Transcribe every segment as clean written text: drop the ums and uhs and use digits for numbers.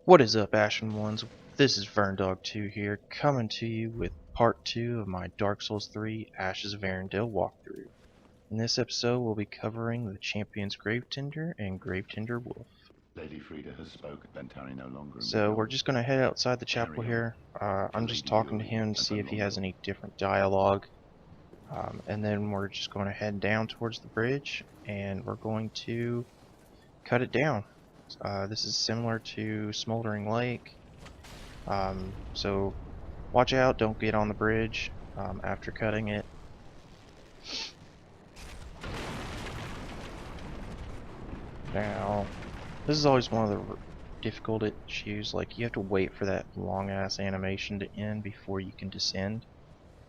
What is up, Ashen Ones? This is VernDog2 here, coming to you with part 2 of my Dark Souls 3 Ashes of Ariandel walkthrough. In this episode, we'll be covering the champions Gravetender and Gravetender Wolf. Lady Frida has spoken. Ventari no longer So we're just going to head outside the chapel Carry on. here. I'm just Lady talking to Yuri him to and see no if he longer. has any different dialogue. And then we're just going to head down towards the bridge, and we're going to cut it down. This is similar to Smoldering Lake. So watch out, don't get on the bridge after cutting it. Now, this is always one of the difficult issues, like you have to wait for that long ass animation to end before you can descend.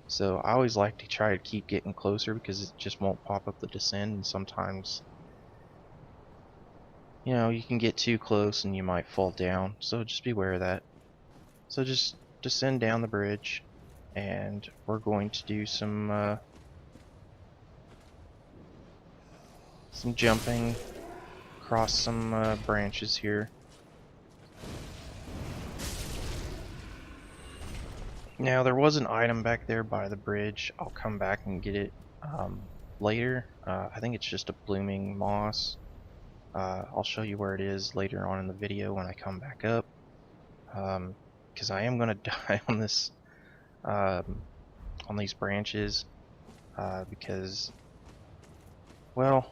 So I always like to try to keep getting closer because it just won't pop up the descend, and sometimes you can get too close and you might fall down, so just be aware of that. So just descend down the bridge, and we're going to do some jumping across some branches here. Now there was an item back there by the bridge. I'll come back and get it later. I think it's just a blooming moss. I'll show you where it is later on in the video when I come back up, because I am going to die on this on these branches because, well,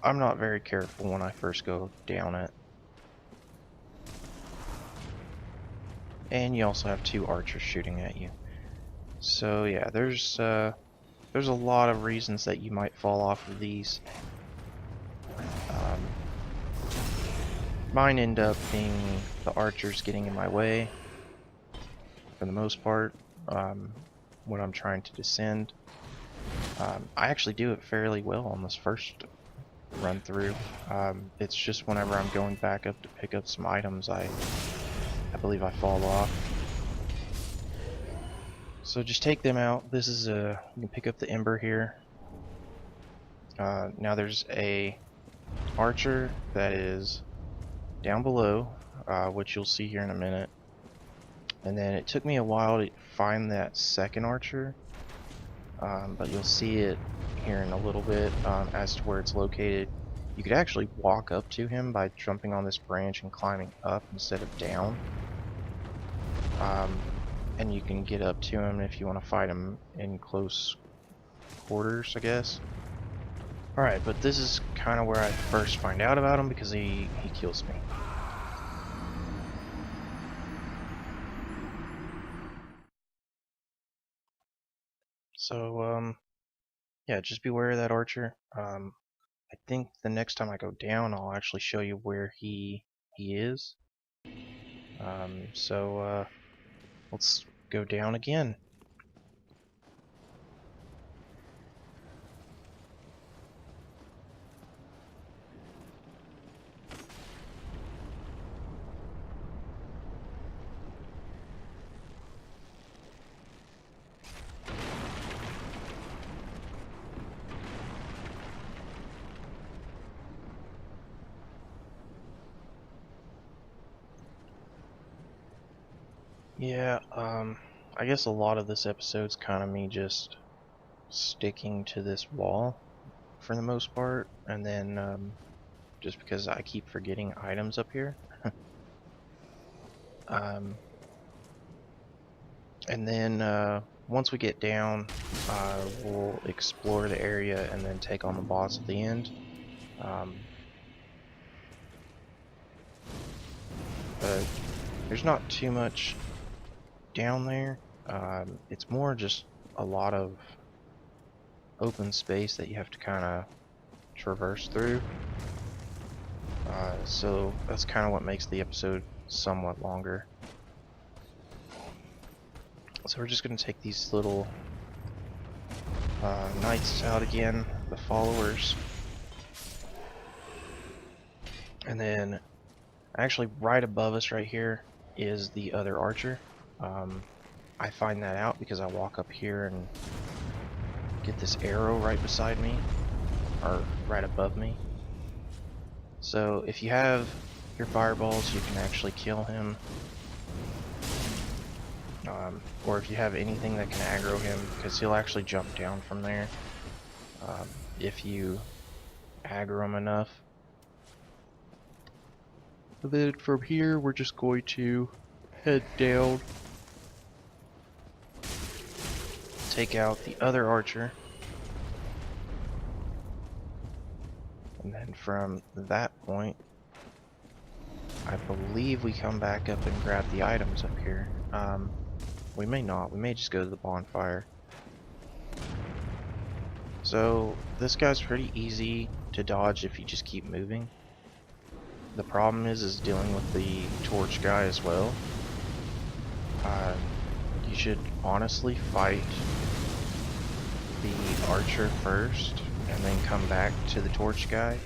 I'm not very careful when I first go down it. And you also have two archers shooting at you. So yeah, there's a lot of reasons that you might fall off of these. Mine end up being the archers getting in my way for the most part when I'm trying to descend. I actually do it fairly well on this first run through. It's just whenever I'm going back up to pick up some items, I believe I fall off. So just take them out. This is you can pick up the ember here. Now there's a archer that is down below, which you'll see here in a minute. And then it took me a while to find that second archer, but you'll see it here in a little bit as to where it's located. You could actually walk up to him by jumping on this branch and climbing up instead of down. And you can get up to him if you want to fight him in close quarters, I guess. Alright, but this is kind of where I first find out about him because he kills me. So, yeah, just beware of that archer. I think the next time I go down, I'll actually show you where he is. So, let's go down again. Yeah, I guess a lot of this episode's kind of me just sticking to this wall for the most part, and then just because I keep forgetting items up here. And then once we get down, we'll explore the area and then take on the boss at the end. But there's not too much down there. It's more just a lot of open space that you have to kind of traverse through. So that's kind of what makes the episode somewhat longer. So we're just going to take these little knights out again, the followers. And then actually right above us right here is the other archer. I find that out because I walk up here and get this arrow right beside me, or right above me. So if you have your fireballs, you can actually kill him. Or if you have anything that can aggro him, because he'll actually jump down from there if you aggro him enough. But then from here, we're just going to head down, take out the other archer, and then from that point, I believe we come back up and grab the items up here. We may not. We may just go to the bonfire. So this guy's pretty easy to dodge if you just keep moving. The problem is dealing with the torch guy as well. You should honestly fight the archer first and then come back to the torch guy.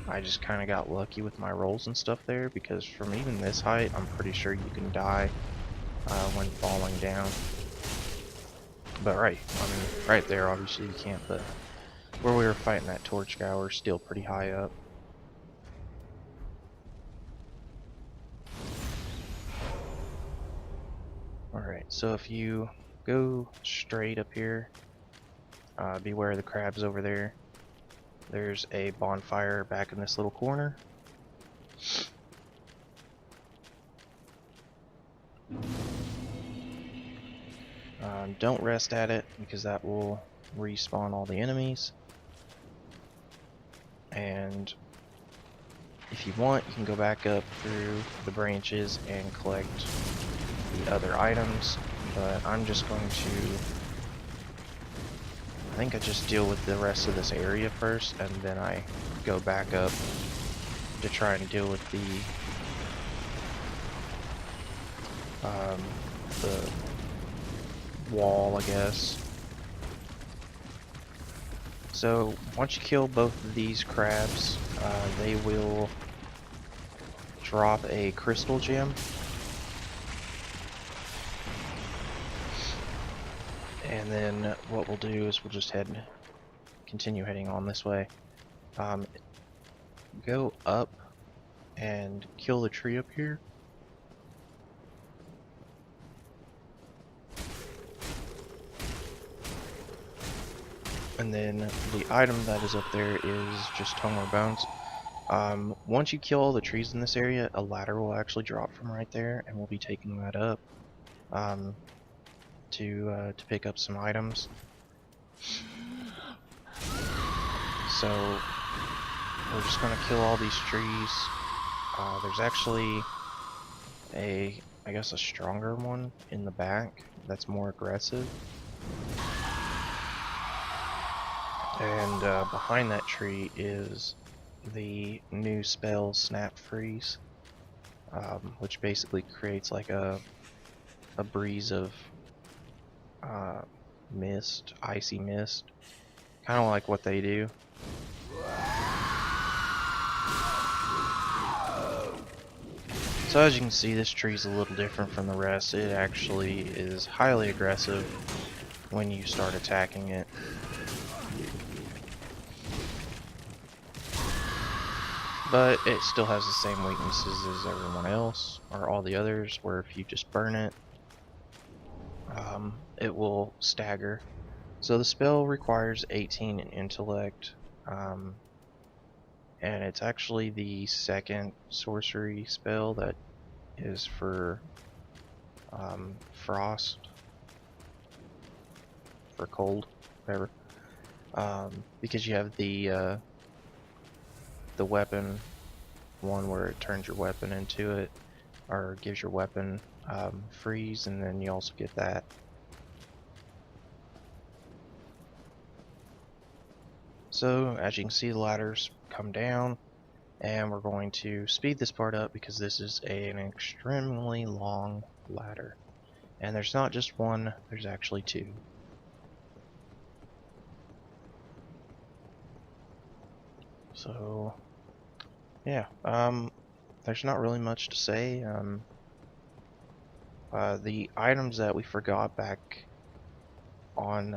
I just kind of got lucky with my rolls and stuff there, because from even this height I'm pretty sure you can die when falling down. But right there obviously you can't, but where we were fighting that torch guy we're still pretty high up. Alright, so if you go straight up here, beware of the crabs over there. There's a bonfire back in this little corner. Don't rest at it, because that will respawn all the enemies. And if you want, you can go back up through the branches and collect the other items, but I'm just going to, I think I just deal with the rest of this area first, and then I go back up to try and deal with the wall, I guess. So once you kill both of these crabs, they will drop a crystal gem. And then what we'll do is we'll just continue heading on this way. Go up and kill the tree up here. And then the item that is up there is just Tongue Bones. Once you kill all the trees in this area, a ladder will actually drop from right there, and we'll be taking that up to pick up some items. So we're just gonna kill all these trees. There's actually I guess a stronger one in the back that's more aggressive. And behind that tree is the new spell Snap Freeze, which basically creates like a breeze of mist, icy mist, kind of like what they do. So as you can see, this tree is a little different from the rest. It actually is highly aggressive when you start attacking it. But it still has the same weaknesses as everyone else, or all the others, where if you just burn it, it will stagger. So the spell requires 18 in intellect, and it's actually the second sorcery spell that is for frost, for cold, whatever. Because you have the weapon one where it turns your weapon into it, or gives your weapon freeze, and then you also get that. So as you can see, the ladders come down, and we're going to speed this part up because this is an extremely long ladder, and there's not just one, there's actually two. So yeah, there's not really much to say. The items that we forgot back on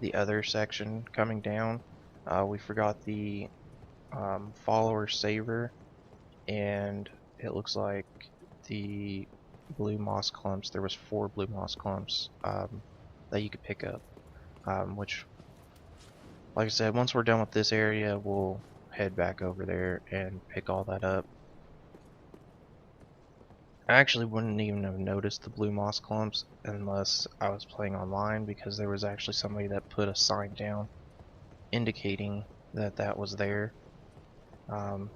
the other section coming down, we forgot the follower saver, and it looks like the blue moss clumps, there was 4 blue moss clumps that you could pick up, which, like I said, once we're done with this area, we'll head back over there and pick all that up. I actually wouldn't even have noticed the blue moss clumps unless I was playing online, because there was actually somebody that put a sign down indicating that that was there. Um,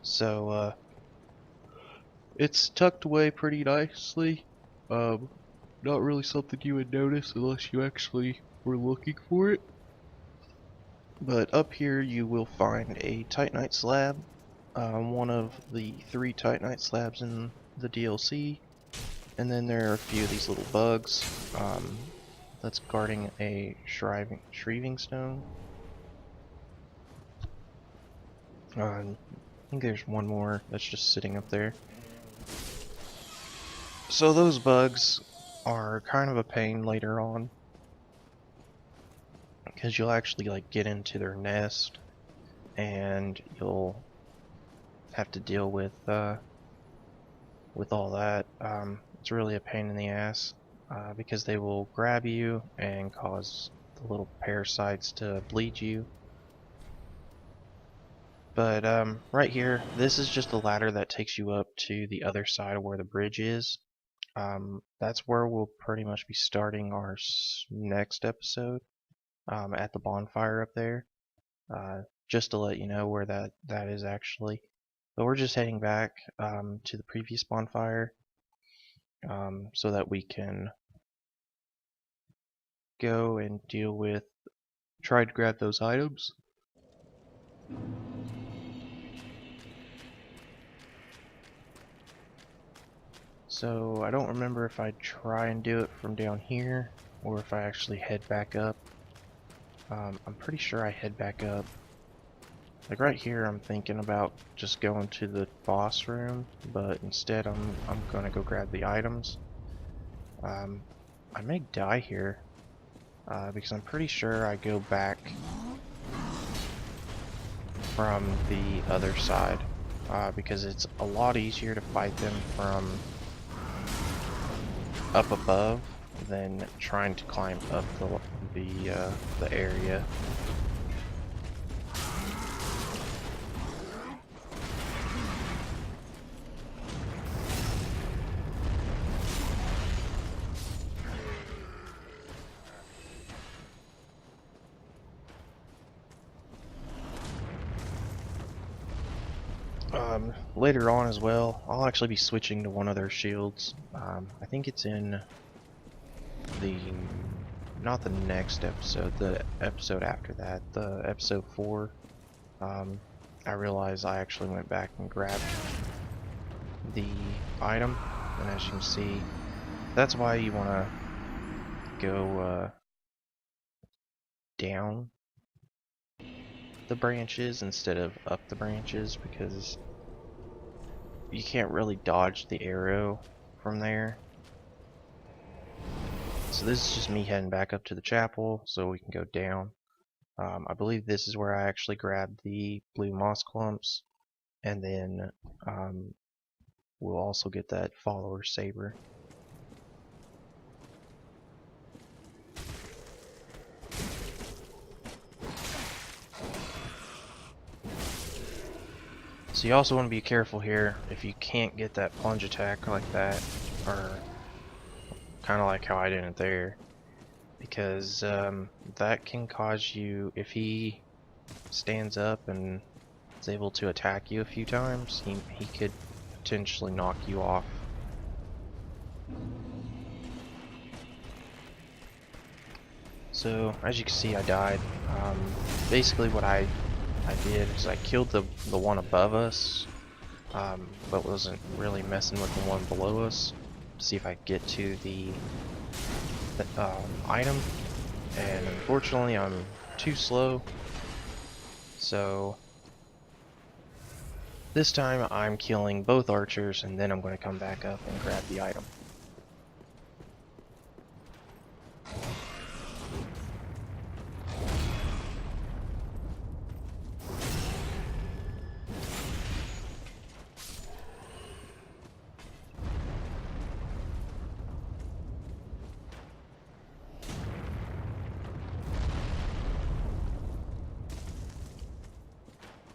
so it's tucked away pretty nicely. Um, Not really something you would notice unless you actually were looking for it. But up here you will find a Titanite slab, one of the 3 Titanite slabs in the DLC, and then there are a few of these little bugs that's guarding a shriving stone. I think there's one more that's just sitting up there. So those bugs are kind of a pain later on, because you'll actually like get into their nest and you'll have to deal with all that. It's really a pain in the ass because they will grab you and cause the little parasites to bleed you. But right here, this is just the ladder that takes you up to the other side of where the bridge is. That's where we'll pretty much be starting our next episode, at the bonfire up there. Just to let you know where that is actually. But we're just heading back to the previous bonfire, so that we can go and try to grab those items. So I don't remember if I try and do it from down here or if I actually head back up. I'm pretty sure I head back up. Like right here, I'm thinking about just going to the boss room, but instead I'm gonna go grab the items. I may die here because I'm pretty sure I go back from the other side because it's a lot easier to fight them from up above than trying to climb up the area. Later on as well, I'll actually be switching to one of their shields. I think it's in not the next episode, the episode after that, the episode 4. I realized I actually went back and grabbed the item, and as you can see, that's why you want to go down the branches instead of up the branches, because you can't really dodge the arrow from there. So this is just me heading back up to the chapel so we can go down. I believe this is where I actually grabbed the blue moss clumps, and then we'll also get that follower saber. So you also want to be careful here if you can't get that plunge attack like that, or kind of like how I did it there, because that can cause you, if he stands up and is able to attack you a few times, he could potentially knock you off. So as you can see, I died. Basically what I did is I killed the one above us, but wasn't really messing with the one below us to see if I could get to the item, and unfortunately I'm too slow, so this time I'm killing both archers, and then I'm going to come back up and grab the item.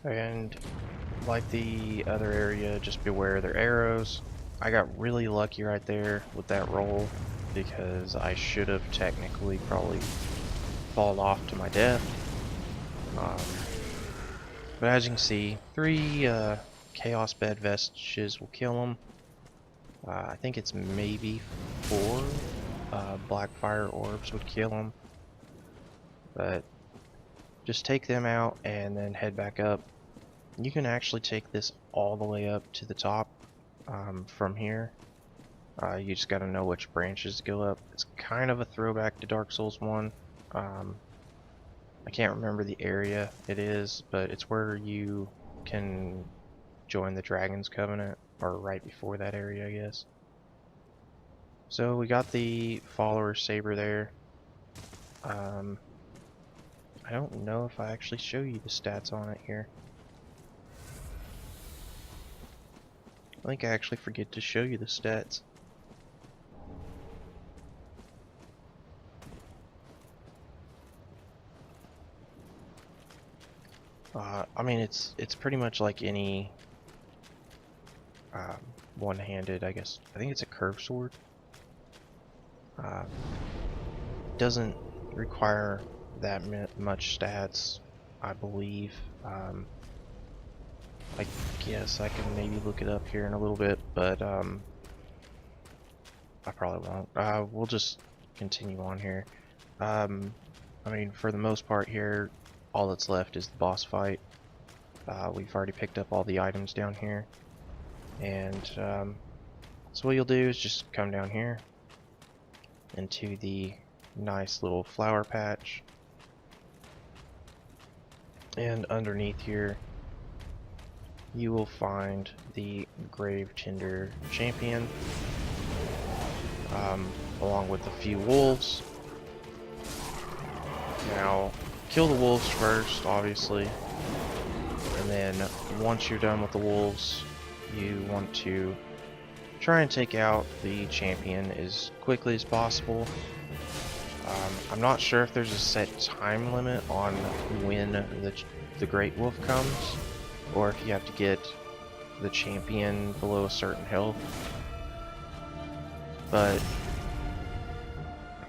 And like the other area, just beware of their arrows. I got really lucky right there with that roll because I should have technically probably fallen off to my death. Um, but as you can see, 3 Chaos Bed Vestiges will kill them. I think it's maybe 4 Blackfire Orbs would kill them. But just take them out and then head back up. You can actually take this all the way up to the top from here. You just got to know which branches to go up. It's kind of a throwback to Dark Souls 1. I can't remember the area it is, but it's where you can join the Dragon's Covenant, or right before that area, I guess. So we got the Follower Saber there. I don't know if I actually show you the stats on it here. I think I actually forget to show you the stats. I mean, it's pretty much like any one-handed, I guess. I think it's a curved sword. Doesn't require that much stats, I believe. I guess I can maybe look it up here in a little bit, but I probably won't. We'll just continue on here. I mean, for the most part here, all that's left is the boss fight. We've already picked up all the items down here, and so what you'll do is just come down here into the nice little flower patch, and underneath here you will find the Gravetender champion, along with a few wolves. Now, kill the wolves first, obviously, and then once you're done with the wolves, you want to try and take out the champion as quickly as possible. I'm not sure if there's a set time limit on when the Greatwolf comes, or if you have to get the champion below a certain health. But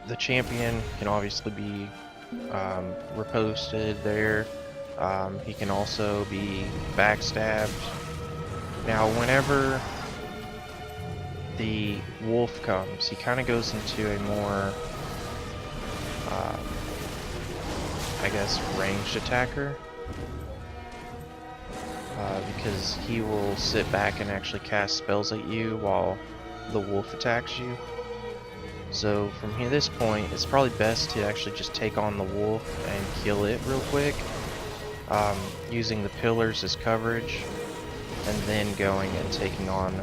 the champion can obviously be reposted there. He can also be backstabbed. Now, whenever the wolf comes, he kind of goes into a more, I guess, ranged attacker. Because he will sit back and actually cast spells at you while the wolf attacks you. So from here, this point, it's probably best to actually just take on the wolf and kill it real quick, using the pillars as coverage, and then going and taking on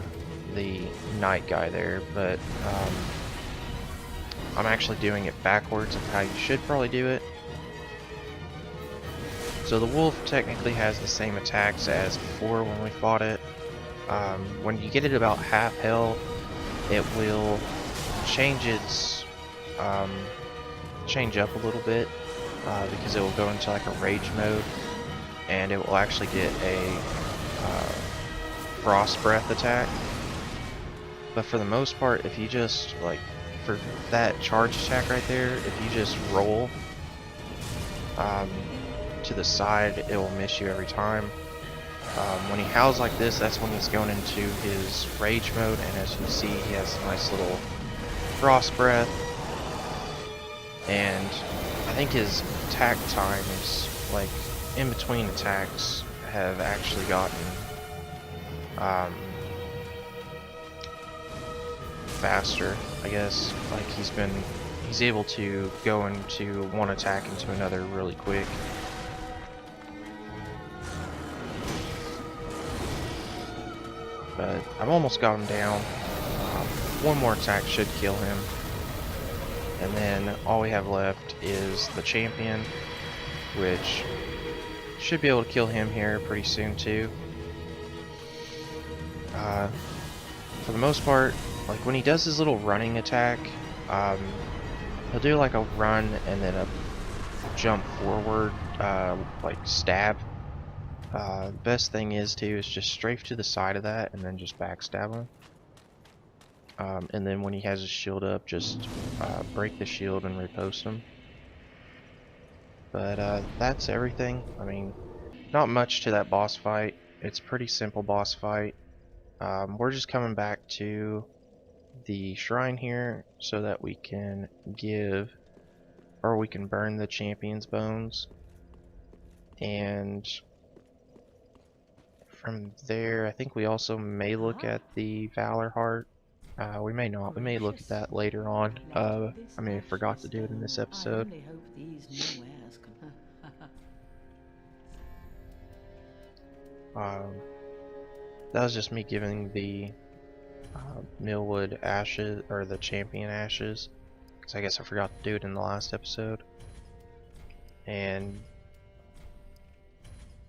the knight guy there. But I'm actually doing it backwards of how you should probably do it. So the wolf technically has the same attacks as before when we fought it. When you get it about half health, it will change its change up a little bit, because it will go into like a rage mode, and it will actually get a frost breath attack. But for the most part, if you just, like, for that charge attack right there, if you just roll to the side, it will miss you every time. When he howls like this, that's when he's going into his rage mode, and as you can see, he has a nice little frost breath, and I think his attack times, like in between attacks, have actually gotten faster, I guess. Like he's able to go into one attack into another really quick. But I've almost got him down. One more attack should kill him. And then all we have left is the champion, which should be able to kill him here pretty soon too. For the most part, like when he does his little running attack, he'll do like a run and then a jump forward, like stab. Best thing is just strafe to the side of that and then just backstab him. And then when he has his shield up, just break the shield and repost him. But that's everything. I mean, not much to that boss fight. It's a pretty simple boss fight. We're just coming back to the shrine here so that we can we can burn the champion's bones. And from there, I think we also may look at the Valor Heart. We may not. We may look at that later on. I may have forgot to do it in this episode. I only hope these new wares can. That was just me giving the Millwood ashes, or the champion ashes, because I guess I forgot to do it in the last episode. And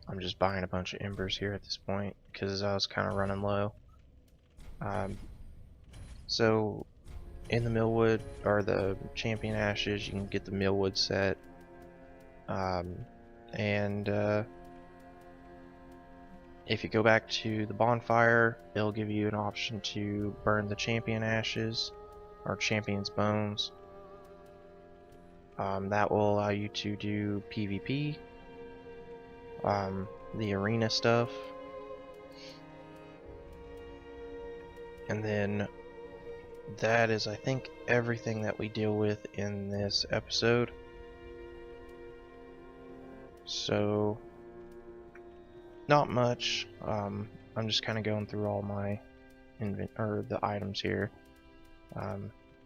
I'm just buying a bunch of embers here at this point because I was kind of running low. So in the Millwood, or the champion ashes, you can get the Millwood set. And if you go back to the bonfire, it'll give you an option to burn the champion ashes or champion's bones. That will allow you to do PvP, the arena stuff, and then that is, I think, everything that we deal with in this episode. So not much. I'm just kind of going through all my the items here,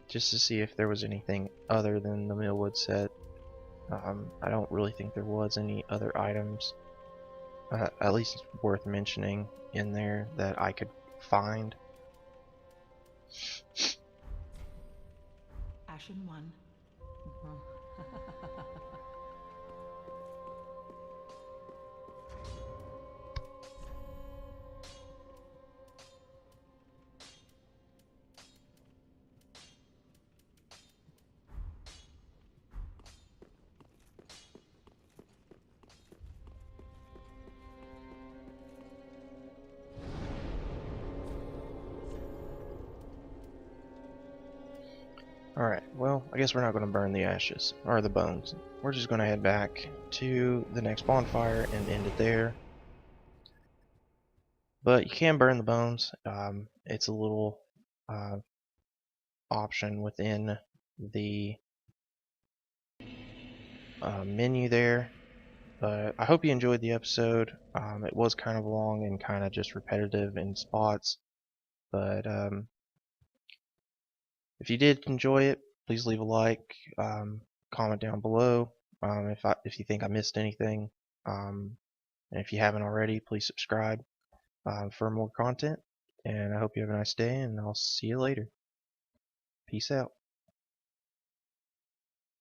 just to see if there was anything other than the Millwood set. I don't really think there was any other items, at least worth mentioning in there, that I could find. Ashen one. Alright, well, I guess we're not going to burn the ashes, or the bones. We're just going to head back to the next bonfire and end it there. But you can burn the bones. It's a little option within the menu there. But I hope you enjoyed the episode. It was kind of long and kind of just repetitive in spots. But if you did enjoy it, please leave a like, comment down below if you think I missed anything. And if you haven't already, please subscribe for more content. And I hope you have a nice day, and I'll see you later. Peace out.